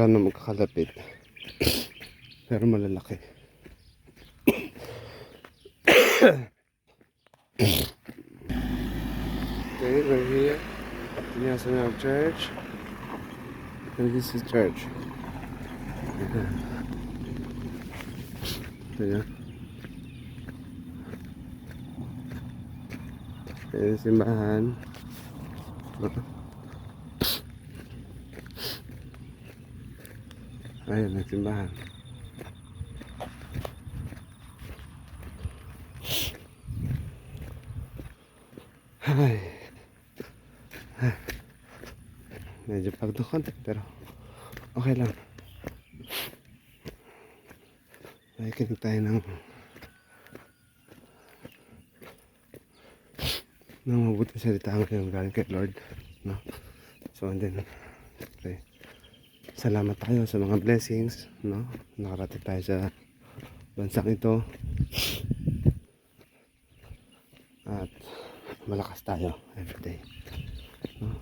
gaano magkakalapit. Pero malalaki. Okay, we're here. National Church. And this is church. Ito yan. Ito yung simbahan. Ayun, ang simbahan. Ay. Medyo pagod konti pero okay lang. Nakikinig tayo ng mabuting salita ngayon galing kay Lord, no? So and then okay. Salamat tayo sa mga blessings, no? Nakarating tayo sa bansang ito. At malakas tayo everyday, no?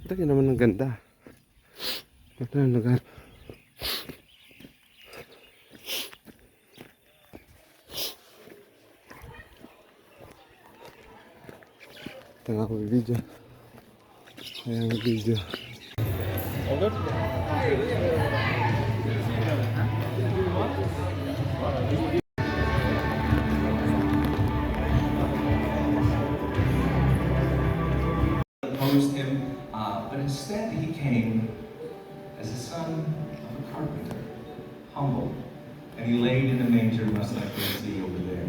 Ito yun naman ang ganda. Ito ang lugar. Ito nga ako video. Ayan ang video. Okay. Opposed him, but instead he came as a son of a carpenter, humble, and he laid in a manger much like you see over there.